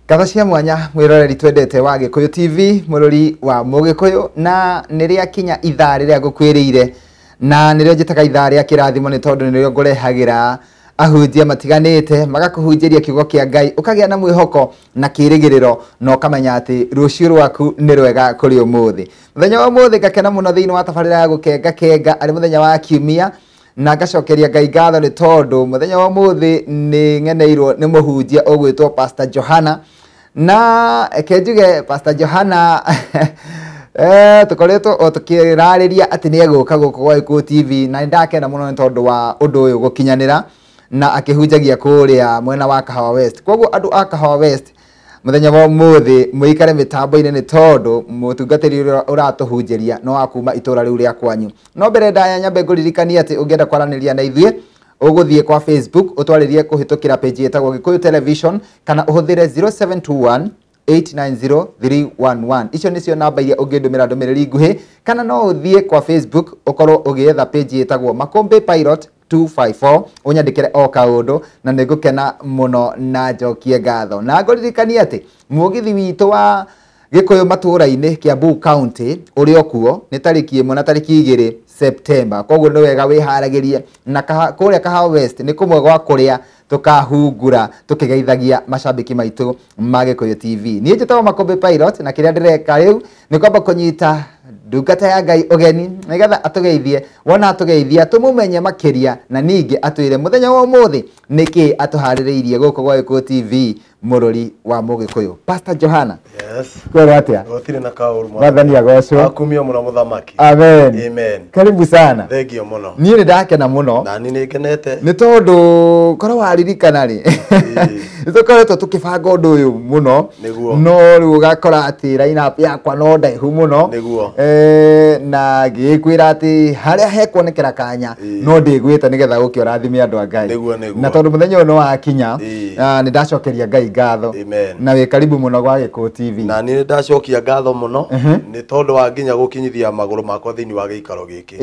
Kathashia mwanya mwiroreri twendete wa Gikuyu TV murori wa Mugikuyu na niria kinya ithaa riria ngukwirire na nirio njitaga ithaa ria kirathimo ni tondu nirio ngurehagira ahunjia matiganite magakuhunjiria kiugo kia Ngai ukagia na mwihoko na kirigiriro no kamenya ati rucio rwaku ni rwega kuri umuthi muthenya wa umuthi ngakena muno thiini wa tabarira ya gukenga ari muthenya wa kiumia na ngacokeria Ngai ngatho ni tondu muthenya wa umuthi ni ngeneirwo ni muhunjia ogwitwo Pastor Johana na kenjuge Pastor Johana tukoretwo tukirariria ati ni eguka guku gwa Gikuyu TV na ndakena muno tondu wa undu uyu gukinyanira na akihunjagia kuria mwena wa Kahawa West. Koguo andu a Kahawa West muthenya wa umuthi muikare mitambo-ini ni tondu mutungatiri uratuhunjiria no akuma itura riu ria kwanyu. No mbere ndaya nyambe nguririkania ati ungienda kwaraniria na ithuĩ uguthie kwa Facebook utwaririe kuhitukira page yetagwo Gikuyu Television kana uhuthire 0721 890 icio nicio namba iria ungindumira ndumiriri nguhi kana no uthie kwa Facebook ukorwo ugietha page yetagwo Makombe Pilot 254 unyandikire o kaundu na nigukena muno na njokie ngatho na nguririkania ati mugithi witu wa Gikuyu matura-ini Kiambu County uri okuo ni tariki 1 na tariki 2 September. Koguo ni wega wiharagirie na kuria Kahawa West ni kumwe gwa kuria tukahungura tukigeithagia macambiki maitu ma Gikuyu TV. Nie njitagwo Makombe Pilot na kiria ndireka riu ni kwamba kunyita ndungata ya Ngai ugeni nigetha atugeithie wona atugeithia tumumenye makiria na ningi atwire muthenya wa umuthi niki atuhaririirie guku gwa Gikuyu TV murori wa Mugikuyu. Pastor Johana. Yes. Kwero atia? Gotire na kauru mwana. Wathani agocwo. Akumia muno muthamaki. Amen. Amen. Karibu sana. Thengio muno. Nie ni ndakena muno. Na ni ngenete. Ni tondu korwo waririkana ri. Nitukoretwo tukibanga undu uyu muno. No riu gakora ati line-up yakwa no ndaihu muno. Na gikwira ati haria hekwonekera kanya no ndigwita nigetha gukiorathimia andu a Ngai. Na tondu muthenya uyu wa kinya ni ndacokeria Ngai ngatho. Na we karibu muno gwa Gikuyu TV. Na ni ndacokia ngatho muno ni tondu wa nginya gukinyithia maguru makwa thiini wa giikaro giki.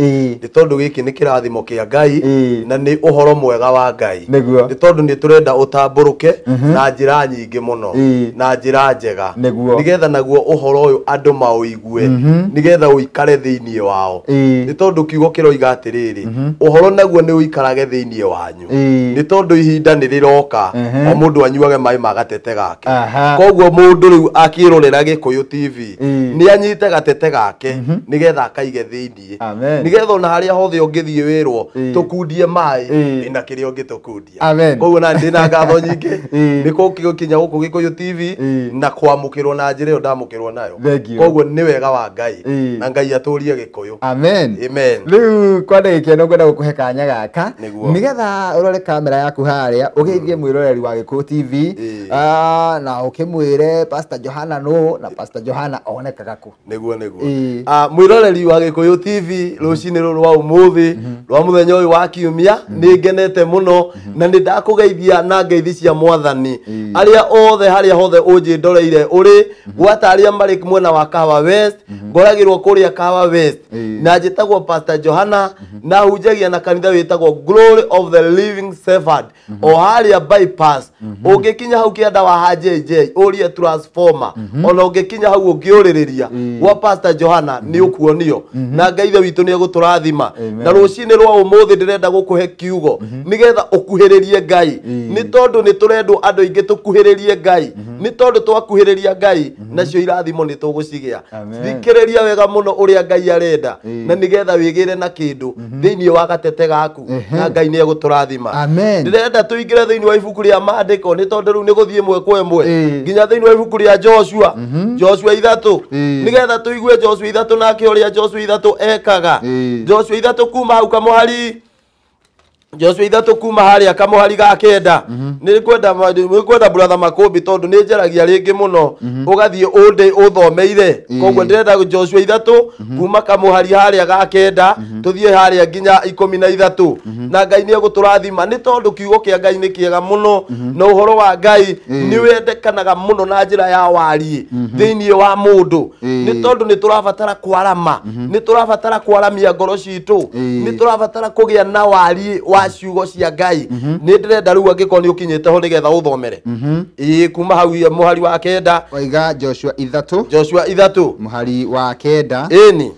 Ni tondu giki ni kirathimo kia Ngai na ni uhoro mwega wa Ngai. Ni tondu ni turenda utamburuke na njira nyingi muno na njira njega nigetha naguo uhoro uyu andu mauigue nigetha uikare thiini wao. Ni tondu kiugo kiroiga atiriri uhoro naguo ni uikarage thiini wanyu. Ni tondu ihinda ni riroka o mundu anyuage mai magatete gake. Koguo mundu riu akirorera Gikuyu TV ni anyite gatete gake nigetha akaige thiini. Nigetha ona haria hothe ungithie wirwo tukundie mai ina kirio ngitukundia. Koguo na ndina ngatho nyingi niko kinya guku Gikuyu TV na kwamukirwo na njira yo ndamukirwo nayo. Koguo ni wega wa Ngai na Ngai aturie Gikuyu. Amen. Riu kwa ndagika no ngwenda gukuhe kanya gaka nigetha urore kamera yaku haria ugeithie mwiroreri wa Gikuyu TV na ukimwire Pastor Johana no na Pastor Johana onekaga ku. Niguo mwiroreri wa Gikuyu TV rucini rwa umuthi rwa muthenya uyu wa kiumia ni ngenete muno na ni ndakugeithia na ngeithi cia Mwathani aria othe haria hothe unji ndoreire uri gwataria mari mwena wa Kahawa West ngoragirwo kuria Kahawa West na njitagwo Pastor Johana na hunjagia na kanitha witagwo Glory of the Living Shepherd o haria bypass ungikinya hau kianda wa HJJ urie transformer ona ungikinya hau ungiuririria wa Pastor Johana ni ukuonio na Ngai witu ni eguturathima na rucini rwa umuthi ndirenda gukuhe kiugo nigetha ukuhiririe Ngai ni tondu ni turendwo andu ingi tukuhiririe Ngai ni tondu twakuhiriria Ngai nacio irathimo ni tugucigia. Thikiriria wega muno uria Ngai arenda na nigetha wigire na kindu thiini wa gatete gaku na Ngai ni eguturathima. Ndirenda tuingire thiini wa ibuku ria maandiko ni tondu riu ni guthie mwe kwa mwe nginya thiini wa ibuku ria Joshua 3 nigetha tuigue Joshua 3 na kioria Joshua 3 ekaga Joshua 3 kuma hau kamuhari Joshua 3 kuma haria kamuhari ga kenda ni kwenda brother Makombe tondu ni njeragia ringi muno ugathie unde uthomeire. Koguo ndirenda Joshua 3 kuma kamuhari haria ga kenda tuthie haria nginya 13 na Ngai ni eguturathima ni tondu kiugo kia Ngai ni kiega muno na uhoro wa Ngai ni wendekanaga muno na njira ya wari thiini wa mundu ni tondu ni turabatara kwarama ni turabatara kwaramia ngoro citu ni turabatara kugia na wari wa wa ciugo cia Ngai nĩ ndĩrenda rĩu angĩkorwo nĩ ũkinyĩte ho nĩgetha ũthomere kuma hau mũhari wa kenda waiga Joshua 3 Joshua 3 mũhari wa kenda ĩni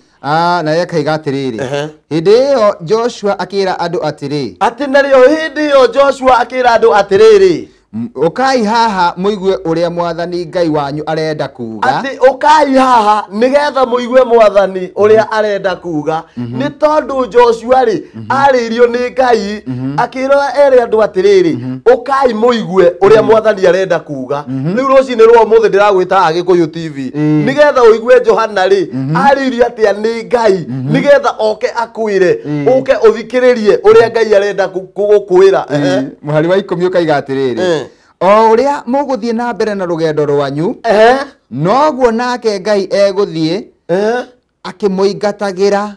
na yekaiga atiriri hindi iyo Joshua akira andu atiri ati nario hindi iyo Joshua akira andu atiriri ukai haha muigue uria mwathani Ngai wanyu arenda kuga ati ukai haha nigetha muigue mwathani uria arenda kuga ni tondu Joshua ri aririo ni Ngai akira ere andu atiriri ukai muigue uria mwathani arenda kuga riu rucini rwa muthe ndiragwita Agikuyu TV nigetha uigue Johana ri aririo atia ni Ngai nigetha oke akwire uke uthikiririe uria Ngai arenda gukwira muhari wa 10 ukaiga atiriri o uria muguthie na mbere na rugendo rwanyu noguo nake Ngai eguthie akimuingatagira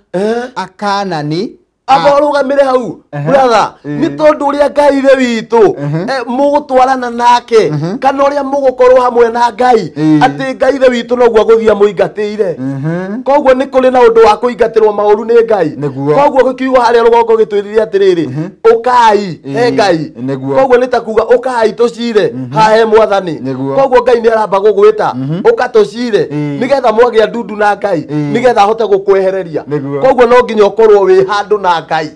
akanani aborugamire hau brother ni tondu uria Ngai re witu mugutwarana nake kana uria mugukorwo hamwe na Ngai ati Ngai re witu noguo guthia muingatire koguo ni kuri na undu wa kuingatirwo mauru ni Ngai koguo gukiuga haria rugongo gitwiriria atiriri ukai Ngai koguo ni takuga ukai tucire hahe mwathani koguo Ngai ni aramba gugwita ukatucire nigetha mwagia ndundu na Ngai nigetha ahote gukwehereria koguo no nginya ukorwo wi handu na Ngai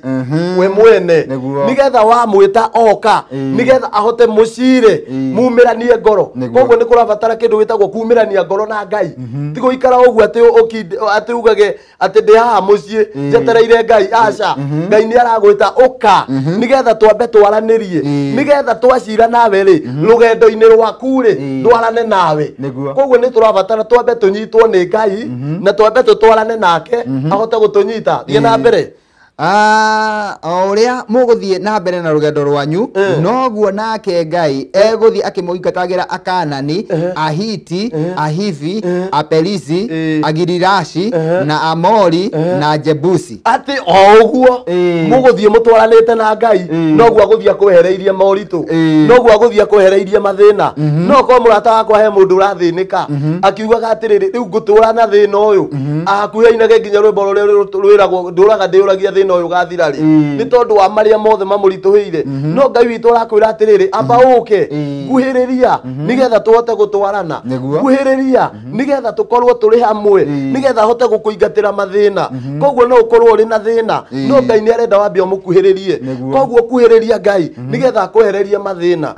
we mwene nigetha wa mwita oka nigetha ahote mucire mumiranie ngoro koguo ni kurabatara kindu gitagwo kumirania ngoro na Ngai tigo ikara ugu ati ugage ati ndi haha mucie jetereire Ngai aca Ngai ni aragwita uka nigetha twambe twaranirie nigetha twacira nawe ri rugendo-ini rwaku ri ndwarane nawe koguo ni turabatara twambe tunyitwo ni Ngai na twambe tutwarane nake ahote gutunyita thie na mbere uria muguthie na mbere na rugendo rwanyu noguo nake Ngai eguthie akimuingatagira akanani ahiti ahivi apelisi agirirashi na amori na jebusi ati oguo muguthie mutwaranite na Ngai noguo aguthie kwehereirie moritu noguo aguthie kwehereirie mathina no ko murata wakwa he mundu urathinika akiugaga atiriri riu nguturana thina uyu akuheinaga nginya rwimbo ruria rwiragwo nduraga ndiuragia thina uyu gathirari ni tondu wa maria mothe mamurituhire no Ngai witu arakwira atiriri amba uke nguhiriria nigetha tuhote gutwarana nguhiriria nigetha tukorwo turi hamwe nigetha hote gukuingatira mathina koguo no ukorwo uri na thina no Ngai ni arenda wambe umukuhiririe koguo kuhiriria Ngai nigetha akwehererie mathina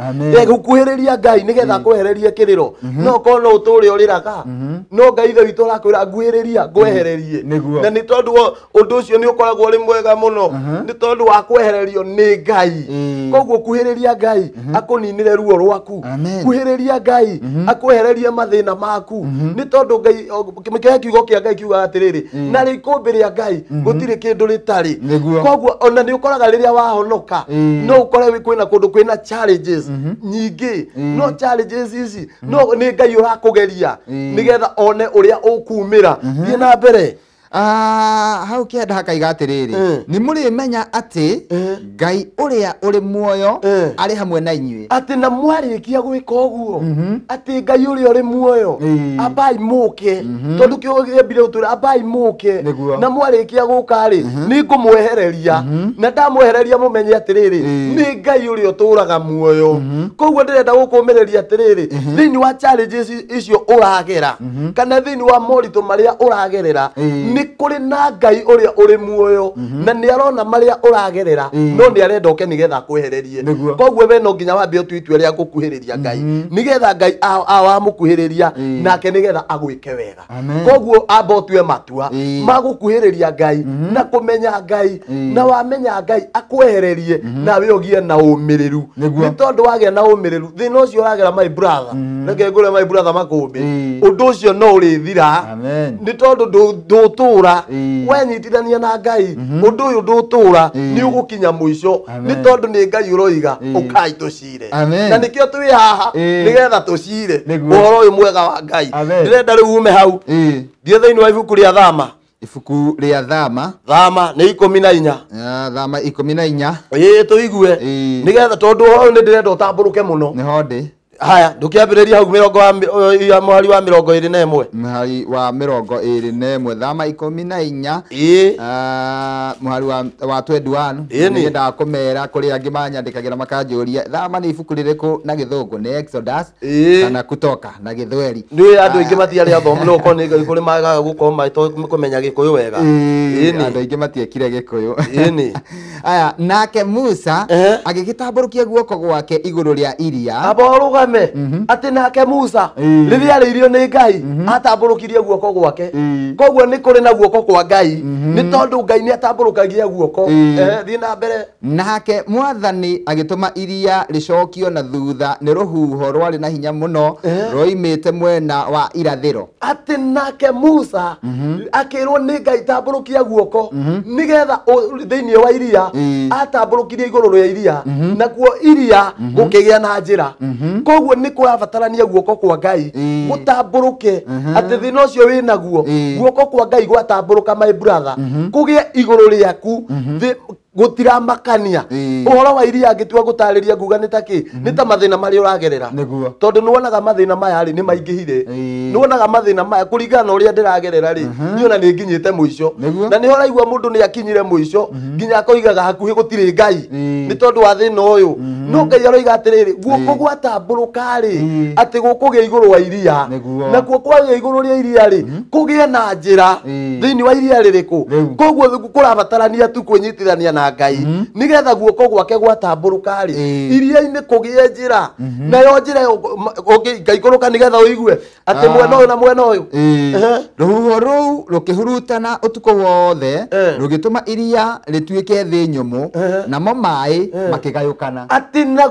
gukuhiriria Ngai nigetha akwehererie kiriro no ko no uturi uriraga no Ngai ithe witu arakwira nguhiriria ngwehererie na ni tondu undu ucio ni ukoragwo uri mwega muno ni tondu wa kwehererio ni Ngai koguo kuhiriria Ngai akuninire ruo rwaku kuhiriria Ngai akwehererie mathina maku ni tondu Ngai kimike kiugo kia Ngai kiuga atiriri na rikumbi ria Ngai gutiri kindu ritari koguo ona ni ukoraga riria wahonoka no ukore kwina kundu kwina challenges nyingi no challenges ici no ni Ngai urakugeria nigetha one uria ukumira thie na mbere hau kenda hakaiga atiriri ni muri menya ati Ngai uria uri muoyo ari hamwe na inyui ati na mwarikia gwika uguo ati Ngai uria uri muoyo abai muke tondu kiugo bire utura abai muke na mwarikia guka ri ni ngumwehereria na ndamwehereria mumenye atiriri ni Ngai uria uturaga muoyo koguo ndirenda gukumireria atiriri thini wa challenges icio uragera kana thini wa moritu maria uragerera ni kuri na Ngai uria uri muoyo na ni arona maria uragerera no ni arenda oke nigetha kwehererie koguo we no nginya wambe utwitwe ria gukuhiriria Ngai nigetha Ngai awamukuhiriria nake nigetha agwike wega koguo amba utwe matua magukuhiriria Ngai na kumenya Ngai na wamenya Ngai akwehererie na we ogie na umiriru ni tondu wagia na umiriru thina ucio uragera my brother reke ngure my brother makumbi undu ucio no urithira ni tondu ndutura wenyitithania na Ngai undu uyu ndutura ni ugukinya mwisho ni tondu ni Ngai uroiga ukai tucire na nikio twi haha nigetha tucire uhoro uyu mwega wa Ngai ndirenda riu ume hau thie thiini wa ibuku ria Thama ibuku ria Thama ni 14 Thama 14 tuigue nigetha tondu uhoro ni ndirenda utamburuke muno ni ho ndi haya ndukiambiriria hau mirongo ya mwari wa 21 mwari wa 21 thama 14 mwari wa 21 nigenda kumera kuri angi manyandikagira makanjuria thama ni ibuku ririku na githungu ni Exodus kana Kutoka na Githweri ni andu ingi matiari athomu no koni kuri magaga gukoma kumenya Gikuyu wega andu ingi matiekire Gikuyu ni aya nake Musa agigitamburukia guoko gwake iguru ria iria aborugame ati nake Musa riria ririo ni Ngai atamburukirie guoko gwake koguo ni kuri na guoko kwa Ngai ni tondu Ngai ni atamburukagia guoko thi na mbere nake Mwathani agituma iria ricokio na thutha ni ruhuho rwari na hinya muno roimite mwena wa irathiro ati nake Musa akirwo ni Ngai tamburukia guoko nigetha thiini wa iria atamburukirie iguru ria iria nakuo iria gukigia na njira koguo ni kurabatarania guoko kwa Ngai gutamburuke ati thina ucio wi naguo guoko kwa Ngai gwatamburuka my brother kugie iguru riaku gutiramakania uhoro wa iria angitua gutariria nguga nitaki nita mathina mari uragerera tondu nuonaga mathina maya ri ni maingihire nuonaga mathina maya kuringana uria ndiragerera ri niona ni nginyite muico na ni horaigwa mundu ni akinyire muico nginya akoigaga hakuhi gutire Ngai ni tondu wa thina uyu no Ngai aroiga atiriri guoko gwatamburuka ri ati gukugia iguru wa iria na guoko kwa iguru ria iria ri kugie na njira thiini wa iria ririku koguo kurabatarania tu kunyitithania na Ngai nigetha guoko gwake gwatamburuka ri iria-ini kugie njira nayo njira ngaikũrũka nigetha uigue ati mwena uyu na mwena uyu ruhuho ruu rukihurutana utuko wothe rugituma iria rituike thi nyumu namo mai makigayukana ati na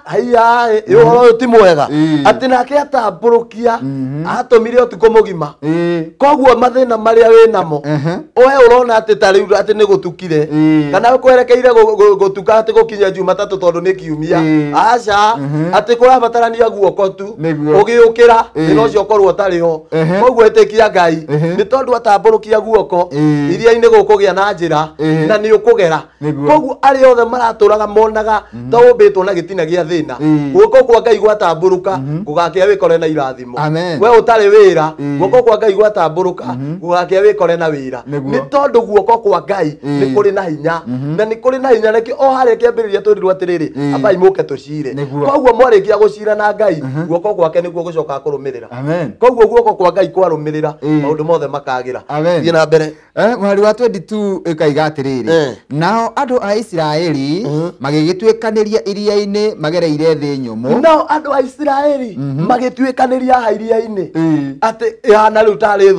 haya uhoro uyu ti mwega ati nake atamburukia atumire utuko mugima koguo mathina maria wi namo oe urona ati tariu ati ni gutukire kana kwerekeire gutuka ati gukinya Jumatatu tondu ni kiumia aca ati kurabatarania guoko tu ugiukira thina ucio korwo tariho koguo etikia Ngai ni tondu atamburukia guoko iria-ini gukugia na njira na ni ukugera koguo ari othe maraturaga monaga ta umbitwo na gitina gia thina guoko kwa Ngai gwatamburuka gugakia wikore na irathimo we utari wira guoko kwa Ngai gwatamburuka gugakia wikore na wira ni tondu guoko kwa Ngai ni kuri na hinya na ni kuri na hinya niki o hare kiambiriria twirirwo atiriri abai muke tucire koguo mwarikia gucira na Ngai guoko gwake niguo gucoka kurumirira koguo guoko kwa Ngai kwarumirira maundu mothe makagira thie na mbere mwari wa 22 ikaiga atiriri nao andu a Israeli magigitwikaniria iria-ini magereire thi nyumu nao andu a Israeli magitwikaniria ha iria-ini ati ihana riu tari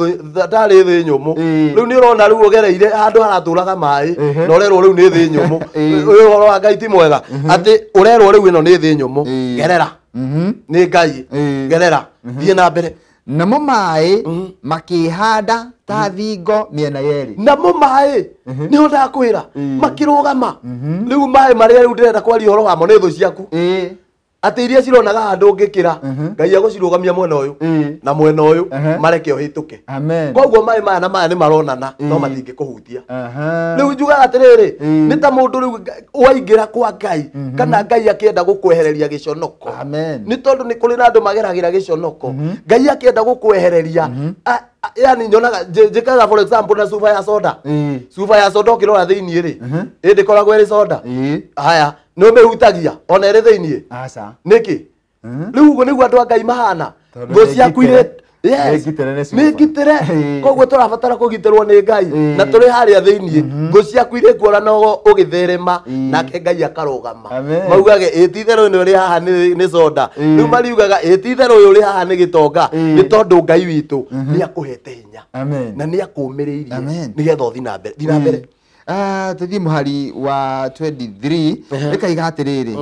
thi nyumu riu ni urona riu ugereire handu haraturaga mai no rerwo riu ni thi nyumu uhoro wa Ngai ti mwega ati urerwo riu ino ni thi nyumu gerera ni Ngai gerera thie na mbere namo mai makihanda ta thingo miena yeri namo mai ni ho ndakwira makirugama riu mai maria riu ndirenda kwaria uhoro wamo ni thu ciaku ati iria cironaga handu ngikira Ngai agucirugamia mwena uyu na mwena uyu mareke ohituke koguo mai maya na maya ni maronana no matingikuhutia riu njuga atiriri ni ta mundu riu waingira kwa Ngai kana Ngai akienda gukwehereria giconoko ni tondu ni kuri na andu mageragira giconoko Ngai akienda gukwehereria yani nyonaga njikaga for example na suva ya soda ukirora thiini ri indi koragwo iri soda haya no mehutagia ona iri thiini aca niki riu uguo niguo andu a Ngai mahana thu ciaku ire ni ngitire koguo turabatara kugitirwo ni Ngai na turi haria thiini thu ciaku ire kuora no ugitherema nake Ngai akarugama maugage itithero ni uri haha ni soda riu mariugaga itithero uyu uri haha ni gitonga ni tondu Ngai witu ni akuhete hinya na ni akumiriirie nigetha uthi na mbere tuthie muhari wa 23 ikaiga atiriri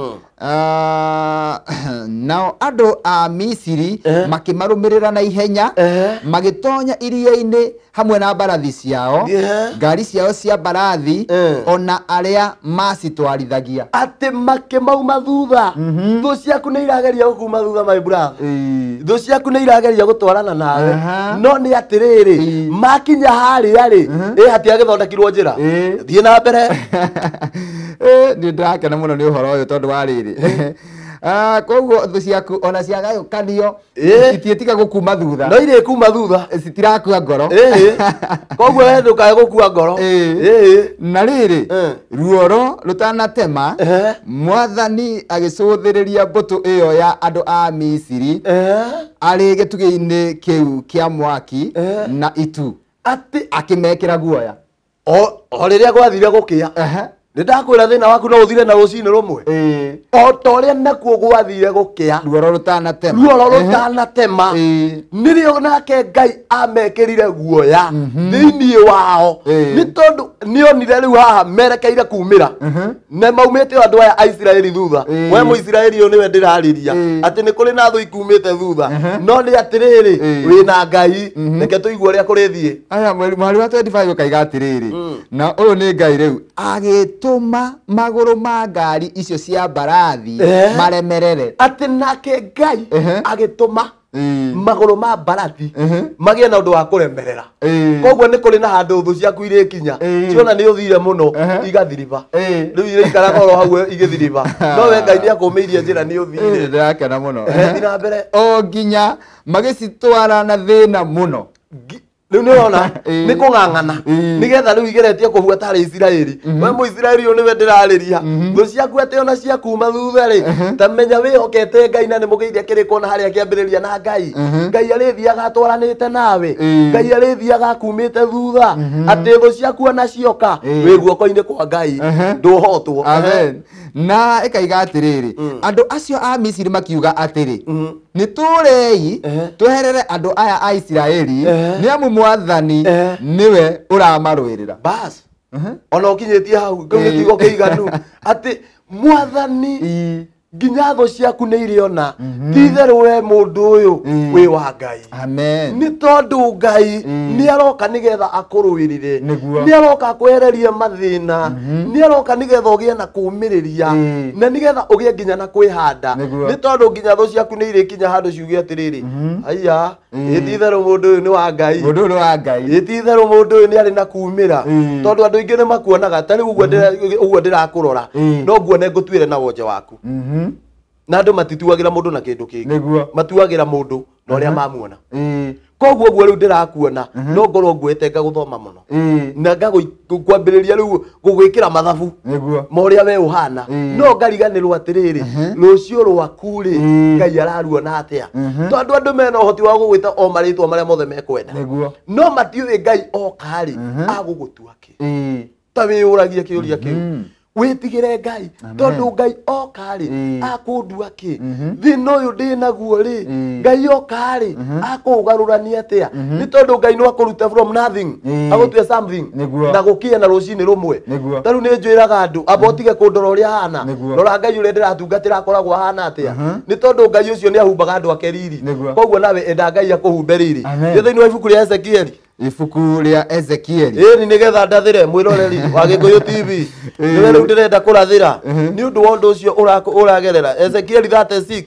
nao andu a Misiri makimarumirira na ihenya magitonya iria-ini hamwe na mbarathi ciao ngari ciao cia mbarathi ona aria macitwarithagia ati makimauma thutha thu ciaku ni irageria gukuma thutha my brother thu ciaku ni irageria gutwarana nawe no ni atiriri makinya haria ri hatia githondekirwo njira thie na mbere ni ndakena muno ni uhoro uyu tondu wa riri koguo thu ciaku ona ciagayũkanio itiĩtiga gũkuma thutha no ire kuma thutha citirakua ngoro koguo we ndũkae gũkua ngoro na rĩrĩ ruoro rũtanatema Mwathani agĩcũthĩrĩria mbũtũ ĩyo ya andũ a Misiri arĩ gĩtugĩ-inĩ kĩu kĩa mwaki na itu akĩmekĩra guoya o rĩrĩa gwathire gũkĩa ndakwĩra thĩna waku no ũthire na rũcinĩ rũmwe o ta ũrĩa nakuo gwathire gũkĩa ruoro rũtanatema nĩrĩo nake Ngai amekĩrire guoya thĩinĩ wao nĩ tondũ nĩonire rĩu haha merekeire kumĩra na maumĩte andũ aya a Isiraeli thutha we Mũisiraeli ũyũ nĩwe ndĩrarĩria atĩ nĩ kũrĩ na thũ ikumĩte thutha no nĩ atĩrĩrĩ wĩna Ngai reke tũigue ũrĩa kũrĩthiĩ aya mwari wa 25 ũkaiga atĩrĩrĩ na ũyũ nĩ Ngai rĩu agĩtũma magũrũ ma ngari icio cia mbarathi maremerere atĩ nake Ngai agĩtũma magũrũ ma mbarathi magĩe na ũndũ wa kũremerera koguo nĩ kũrĩ na handũ thũ ciaku irĩkinya ciona nĩ ũthire mũno igathiriba rĩu irĩikaraga oro hau igĩthiriba no we Ngai nĩ akũmĩirie njĩra nĩ ũthire ndĩrakena mũno thiĩ na mbere o nginya magĩcitwara na thĩna mũno rĩu nĩ ũrona nĩ kũng'ang'ana nĩgetha rĩu igeretie kũbuata arĩ Isiraeli we Mũisiraeli ũyũ nĩwe ndĩrarĩria thũ ciaku atĩ ona ciakuma thutha-rĩ ta menya wĩhokete Ngai na nĩ mũgeithia kĩrĩko na harĩa kĩambĩrĩria na Ngai Ngai arĩthiaga atwaranĩte nawe Ngai arĩthiaga akumĩte thutha atĩ thũ ciaku ona cioka wĩ guoko-inĩ kwa Ngai ndũhotwo amen na ĩkaiga atĩrĩrĩ andũ acio a Misiri makiuga atĩrĩ nĩ tũrei tweherere andũ aya a Isiraeli nĩ amu Mwathani niwe ũramarũĩrĩra bas ona ũkinyĩtie hau gĩtigo kĩiganu atĩ Mwathani nginya thũ ciaku nĩ iriona ti-itherũ we mũndũ ũyũ wĩ wa Ngai amen nĩ tondũ Ngai nĩ aroka nĩgetha akũrũĩrĩre nĩ aroka akwehererie mathĩna nĩ aroka nĩgetha ũgĩe na kũũmĩrĩria na nĩgetha ũgĩe nginya na kwĩhanda nĩ tondũ nginya thũ ciaku nĩ irĩkinya handũ ciuge atĩrĩrĩ aya ti-itherũ mũndũ ũyũ nĩ wa Ngai ti-itherũ mũndũ ũyũ nĩ arĩ na kumĩra tondũ andũ aingĩ nĩ makuonaga ta rĩu ũguo ndĩrakũrora no nguone ngũtuĩre na wonje waku na andũ matituagĩra mũndũ na kĩndũ kĩngĩ matuagĩra mũndũ na ũrĩa mamuona koguo guo rĩu ndĩrakuona no ngorwo nguĩte ngagũthoma mũno na ngakwambĩrĩria rĩu gũgwĩkĩra mathabu ma ũrĩa we ũhana no ngariganĩrwo atĩrĩrĩ rũciũ rwaku-rĩ Ngai araruona atĩa tondũ andũ mena ũhoti wa gũgwĩta o marĩtwa marĩa mothe mekwenda no matiũĩ Ngai oka-rĩ agũgũtua kĩ ta wĩyũragia kĩũria kĩu wĩtigĩre Ngai tondũ Ngai oka-rĩ akũndua kĩ thĩna ũyũ ndĩnaguo-rĩ Ngai oka-rĩ akũgarũrania atĩa nĩ tondũ Ngai no akũrute from nothing agũtue something na gũkĩe na rũcinĩ rũmwe ta rĩu nĩ njwĩraga andũ amba ũtige kũndora ũrĩa hana rora Ngai ũrĩa ndĩratungatĩra akoragwo ahana atĩa nĩ tondũ Ngai ũcio nĩ ahumbaga andũ ake riri koguo nawe enda Ngai akũhumbe riri thĩinĩ wa ibuku rĩa Ezekieli ibuku rĩa Ezekieli ni nĩgetha ndathĩre mwĩroreri wa Gĩkũyũ TV nĩwe rĩu ndĩrenda kũrathĩra nĩ ũndũ wa ũndũ ũcio ũragerera Ezekieli 36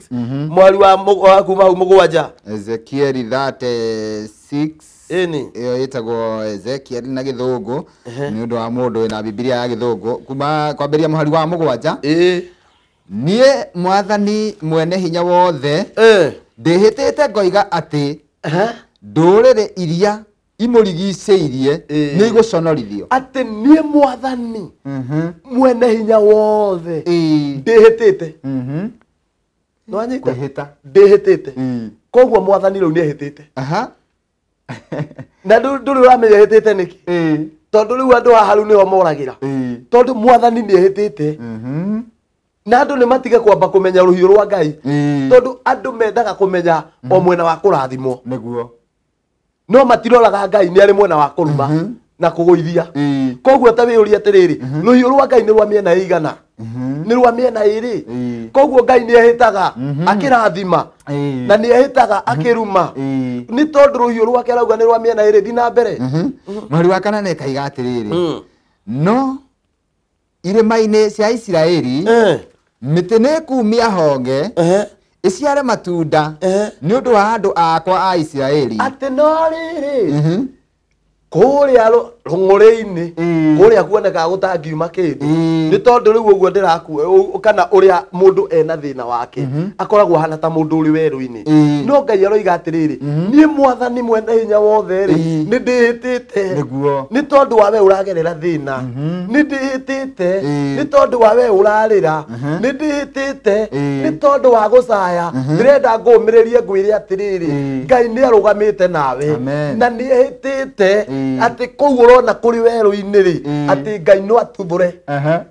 mwari wa kuma hau mũgwanja Ezekieli 36 ĩyo ĩtagwo Ezekieli na Gĩthũngũ nĩ ũndũ wa mũndũ wĩna Biblia ya Gĩthũngũ kuma kwambĩrĩria mũhari wa mũgwanja niĩ Mwathani mwene hinya wothe ndĩhĩtĩte ngoiga atĩ ndũrĩrĩ iria imũrigicĩirie nĩ igũconorithio atĩ niĩ Mwathani mwene hinya wothe ndĩhĩtĩte kwĩhĩta ndĩhĩtĩte koguo Mwathani rĩu nĩ ehĩtĩte na ndũrĩ ũramenya ehĩtĩte nĩkĩ tondũ rĩu andũ haha rĩu nĩho moragĩra tondũ Mwathani nĩ ehĩtĩte na andũ nĩ matige kwamba kũmenya rũhiũ rwa Ngai tondũ andũ mendaga kũmenya o mwena wa kũrathimwo nĩguo no matiroraga Ngai nĩ arĩ mwena wa kũruma na kũgũithia koguo ta wĩyũria atĩrĩrĩ rũhiũ rwa Ngai nĩ rwa mĩena ĩigana nĩ rwa mĩena ĩrĩ koguo Ngai nĩ ehĩtaga akĩrathima na nĩ ehĩtaga akĩruma nĩ tondũ rũhiũ rwake rauga nĩ rwa mĩena ĩrĩ thiĩ na mbere mweri wa kana nĩ kaiga atĩrĩrĩ no irĩma-inĩ cia Isiraeli mĩtĩ nĩ kumia honge iciare matunda nĩ ũndũ wa andũ akwa a Isiraeli atĩ no rĩrĩ kuria rung'uri-ini kuria kuoneka gutangiuma kindu ni tondu riu uguo ndiraku kana uria mundu ena thina wake akoragwo hana ta mundu uri weru-ini no Ngai aroiga atiriri nie mwathani mwene hinya wothe ri ni ndihitite ni tondu wa we uragerera thina ni ndihitite ni tondu wa we urarira ni ndihitite ni tondu wa gucaya ndirenda ngumiririe ngwire atiriri Ngai ni arugamite nawe na ni hitite ati kou urona kuri weru-ini ri ati Ngai no atubure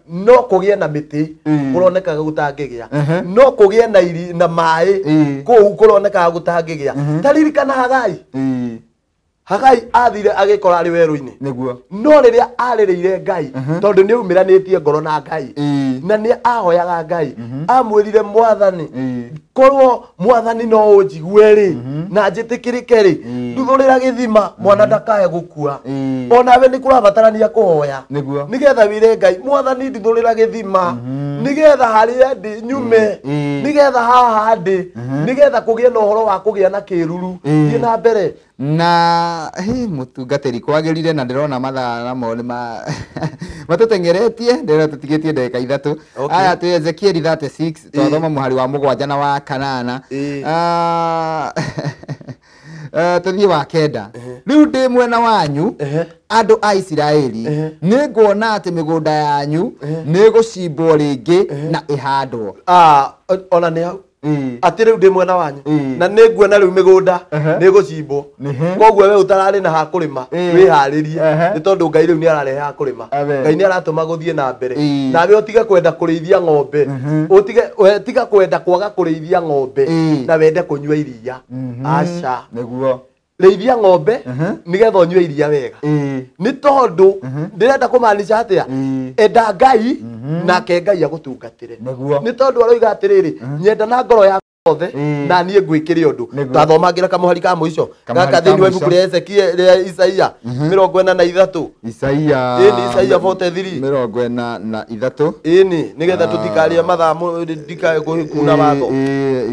no kugie na miti kuroneka gutangigia no kugie na iri na mai kou kuroneka gutangigia taririkana Hagai athire agikora ari weru-ini niguo no riria aririire Ngai tondu ni umiranitie ngoro na Ngai na ni ahoyaga Ngai amwirire mwathani korwo mwathani no unjigue ri na njitikirike ri nduthurira githima mwana ndakae gukua onawe ni kurabatarania kuhoya nigetha wire Ngai mwathani nduthurira githima nigetha haria ndi nyume nigetha haha ndi nigetha kugie na uhoro wa kugia na kiruru thie na mbere na mutungatiri kwagirire na ndirona mathaa namo ni matutengeretie ndira tutigitie ndagika ithatu aya tu Ezekiel 36 twathoma muhari wa mugwanja na wa kanana tuthie wa kenda riu ndi mwena wanyu andu a Isiraeli ni nguona ati migunda yanyu ni gucimbwo ringi na ihandwo ona ni hau ati riu ndi mwena wanyu na ni nguona riu migunda ni gucimbwo koguo we utarari na ha kurima wiharirie ni tondu Ngai riu ni ararehe ha kurima Ngai ni aratuma guthie na mbere nawe utige kwenda kurithia ng'ombe tiga kwenda kwaga kurithia ng'ombe na wende kunyua iria aca niguo reithia ng'ombe nigetha unyue iria wega ni tondu ndirenda kumaanisha atia enda Ngai nake Ngai agutungatire ni tondu aroiga atiriri nyenda na ngoro ya othe na nie ngwikire undu tathomangira kamuhari ka muico gaka thiini wa ibuku ria Ezekiel ria Isaia 43 Isaia 43 ini nigetha tutikaria mathaa ndikae kuna watho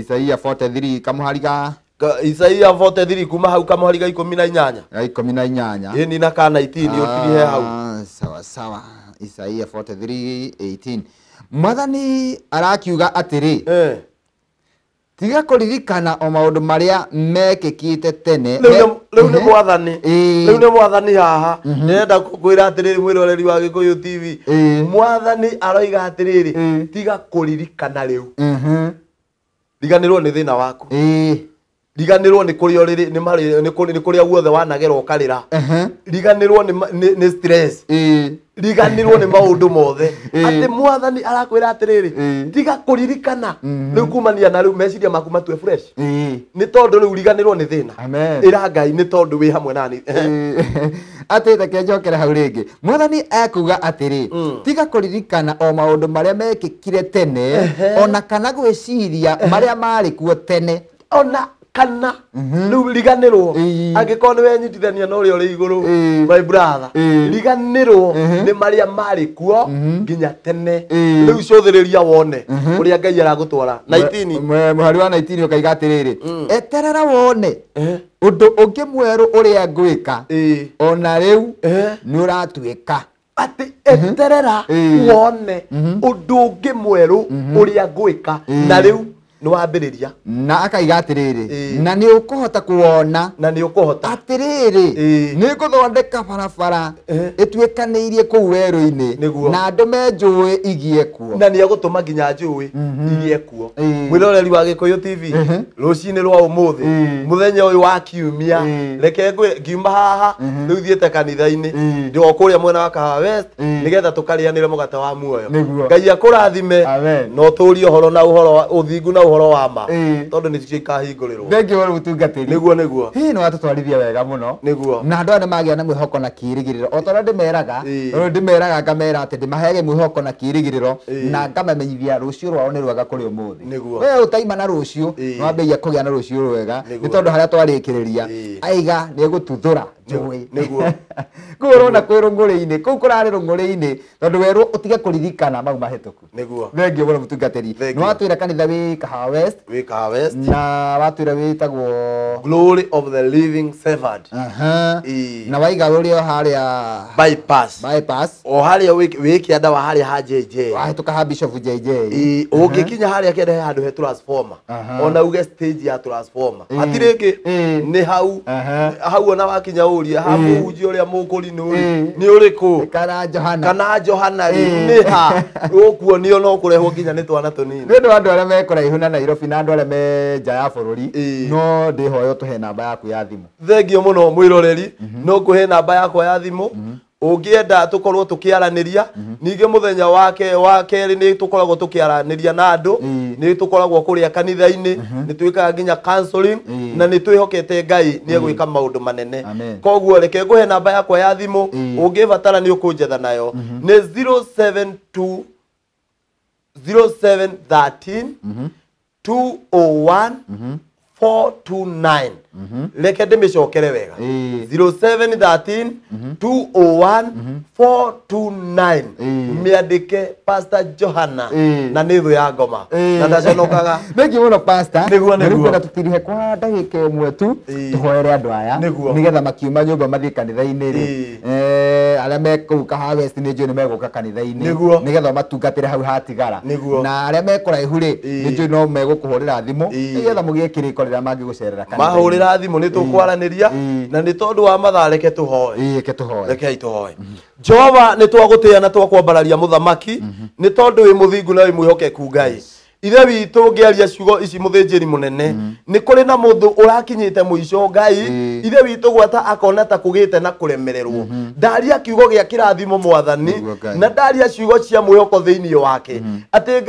Isaia 43 kamuhari ka Isaia 43 kuma hau kamuhari ga 18 ini na ka 19 utirihe hau sawa Isaia 43:18 mwathani arakiuga atiri tiga kuririkana o maundu maria mekikite tene riu ni mwathani haha nenda kukwira atiriri mwiroreri wa Gikuyu TV mwathani aroiga atiriri tiga kuririkana riu riganirwo ni thina waku riganirwo ni kuria riri ni kuria guothe wanagera ukarira riganirwo ni stress riganirwo ni maundu mothe ati mwathani arakwira atiriri tiga kuririkana riu kumania na riu meciria maku matue fresh ni tondu riu riganirwo ni thina ira Ngai ni tondu wi hamwe nani ati reke njokere hau ringi mwathani akuga atiri tiga kuririkana o maundu maria mekikire tene ona kana gwiciria maria mari kuo tene ona kana riu riganirwo angikorwo ni wenyitithania na uria uri iguru my brother riganirwo ni maria mari kuo nginya tene riu cuthiriria wone uria Ngai aragutwara 19 muhari wa 19 ukaiga atiriri eterera wone undu ungi mweru uria ngwika ona riu ni uratuika ati eterera wone undu ungi mweru uria ngwika na riu ni wambiriria na akaiga atiriri na ni ukuhota kuona na ni ukuhota atiriri ni guthondeka barabara ituikaniirie kuu weru-ini na andu menjui igie kuo na ni agutuma nginya njui igie kuo mwiroreri wa Gikuyu TV rucini rwa umuthi muthenya uyu wa kiumia reke ngiuma haha riu thiete kanitha-ini ndio kuria mwena wa Kahawa West nigetha tukarianire mugate wa muoyo Ngai akurathime no turie uhoro na uhoro wa uthingu na uhoro wa ma tondu ni cikahingũrĩrwo thengi wa mutungatiri niguo hi no atutwarithia wega muno niguo na andu ane magia na mwihoko na kirigiriro o tondu ndimeraga ngamera ati ndimahege mwihoko na kirigiriro na ngamamenyithia rucio rwao ni rwega kuri umuthi we utaima na rucio wambeia kugia na rucio rwega ni tondu haria twarikiriria aiga ni gututhura njui niguo kurona kwirunguri-ini kuu kurari runguri-ini tondu werwo utige kuririkana mau mahituku niguo thengio muno mutungatiri ni watwira kanitha wi Kahawa West na watwira witagwo Glory of the Living Shepherd na waiga uri o haria bypass o haria wi kianda wa haria ha JJ wahituka ha Bishop JJ ugikinya haria kianda handu he transformer ona uge stage ya transformer atiriki ni hau ona wakinya uria ha muhunji uria mukuri ni uriku kana Johana ni ha ukuonio no kurehwo nginya ni twana tunini ni ndu andu aria mekuraihu na Nairobi na andu aria me nja ya bururi no ndihoyo tuhe namba yaku ya thimu thengio muno mwiroreri no kuhe namba yakwa ya thimu ungienda tukorwo tukiaraniria ninge muthenya wa keri ni tukoragwo tukiaraniria na andu ni tukoragwo kuria kanitha-ini ni twikaga nginya counseling na ni twihokete Ngai ni egwika maundu manene koguo reke nguhe namba yakwa ya thimu ungibatara ni ukunjetha nayo ni 072 0713 201 429 reke ndimicokere wega 0713 201 429 miandike Pastor Johana na nithu ya ngoma na ndaconokaga thengi muno pastor niguo kwenda tutirihe kwa ndagika imwe tu tuhoere andu aya nigetha makiuma nyumba mathie kanitha-ini ri aria me kuu Kahawa West ni njui ni meguka kanitha-ini nigetha matungatire hau hatigara na aria me kuraihu ri ni njui no megukuhurira thimu nigetha mugie kiriko riria mangigucerera kanitha mahurira thimu ni tukwaraniria na ni tondu wa mathaa reke tuhoe reke tuhoe Jehova ni twagutia na twakwambararia muthamaki ni tondu wi muthingu na wi mwihokeku Ngai ithe witu ngiaria ciugo ici muthinjiri munene ni kuri na mundu urakinyite muico Ngai ithe witu gwata akona ta kugite na kuremererwo ndaria kiugo gia kirathimo mwathani na ndaria ciugo cia mwihoko thiini wake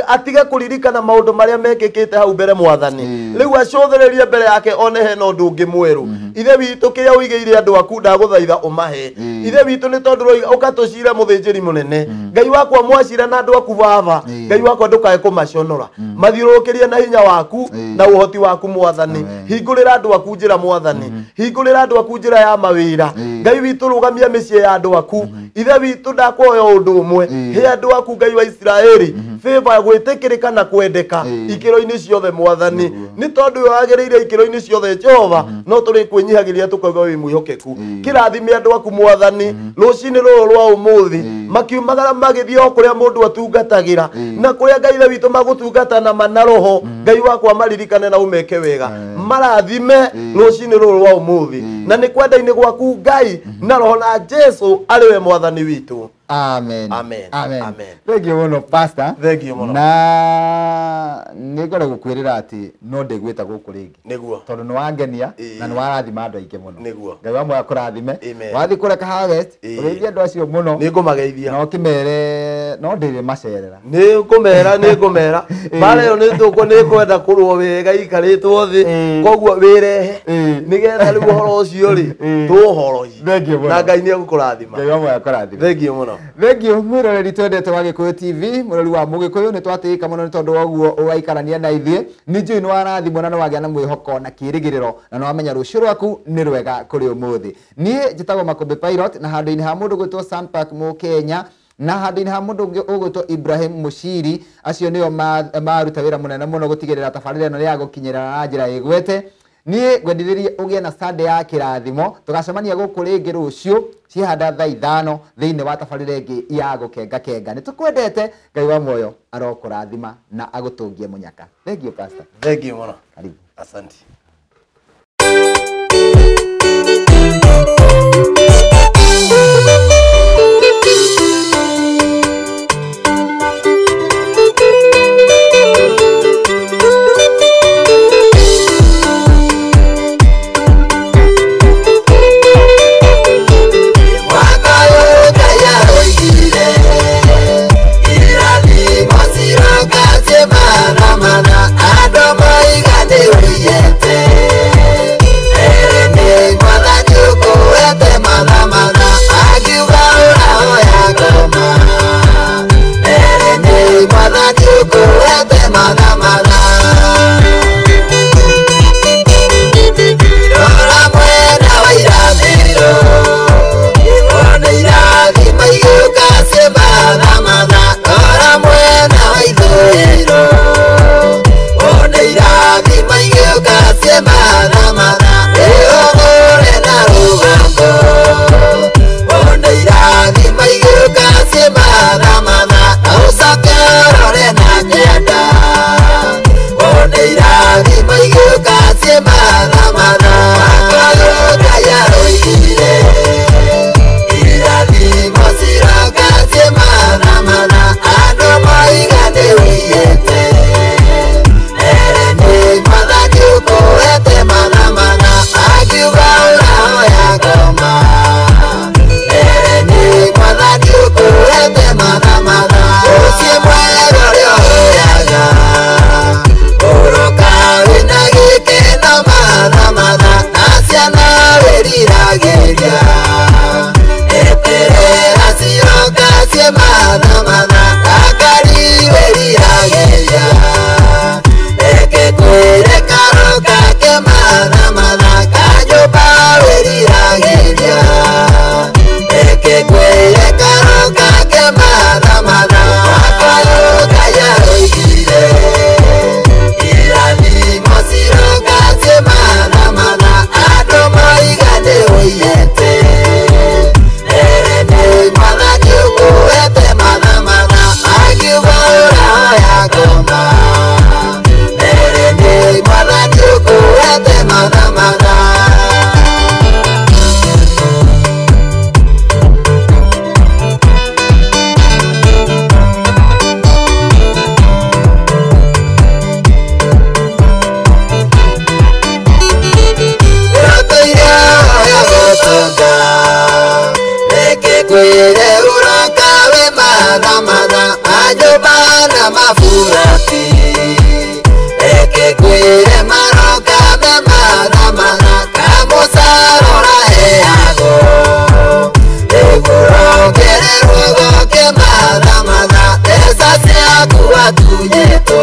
atige kuririkana maundu maria mekikite hau mbere mwathani riu acothererie mbere yake one he no ndungi mweru ithe witu kiria uigeire andu aku ndaguthaitha umahe ithe witu ni tondu ukatucira muthinjiri munene Ngai wakwa mwacira na andu aku baba Ngai wakwa ndukae kumaconora mathiurukirie na hinya waku na uhoti waku mwathani hingurira andu aku njira mwathani hingurira andu aku njira ya mawira Ngai witu rugamia micie ya andu aku ithe witu ndakwoya undu umwe he andu aku Ngai wa Israeli favor gwitikirika na kwendeka ikiro-ini ciothe mwathani ni tondu wagiriire ikiro-ini ciothe Jehova no turi kwinyihagiria tukauga wi mwihokeku kirathime andu aku mwathani rucini ruru rwa umuthi makiumagara magithio kuria mundu atungatagira na kuria Ngai witu magutungata na manaroho Ngai wakwa maririkane na umeke wega marathime rucini ruru rwa umuthi na ni kwenda-ini gwaku Ngai na roho na Jesu ariwe mwathani witu amen thank you muno pastor thank you muno na ngore gukwirira ati no ndigwita guku ringi niguo tondu ni wangenia na ni warathima andu aingi muno niguo Ngai wa moyo akurathime wathi kure Kahawa West ugeithia andu acio muno ni ngumageithia no kimere no ndiri macerera ni ngumera bare yo ni tuko ni kwenda kurwo wega ikaritwo thi koguo wirehe nigetha riu horo ucio ri tuhoroi na Ngai ni egukurathima Ngai wa moyo akurathime thank you muno thengio mwiroreri twendete wa Gikuyu TV mwirori wa Mugikuyu ni twatika muno ni tondu woguo waikarania na ithie ni njui ni warathimwo na wagia na mwihoko na kirigiriro na no wamenya rucio rwaku ni rwega kuri umuthi nie njitagwo Makombe Pilot na handu-ini ha mundu gwitwo Sampark mu Kenya na handu-ini ha mundu ungi ugwitwo Ibrahim Mushiri acio nio maruta wira munene muno gutigirira tabarira ino ya gukinyira na njira igwete nie gwendithirie ugie na Sunday ya kirathimo tugacemania guku ringi rucio cihanda thaa 5 thiini wa tabarira ingi ya gukenga ni tukwendete Ngai wa moyo arokurathima na agutungie munyaka thank you pastor thank you muno karibu asante Mana mafurati eke kwire maroka de madamana kamusarora heago eguro kere rugo ke madamana esa sea kuwa tuyeto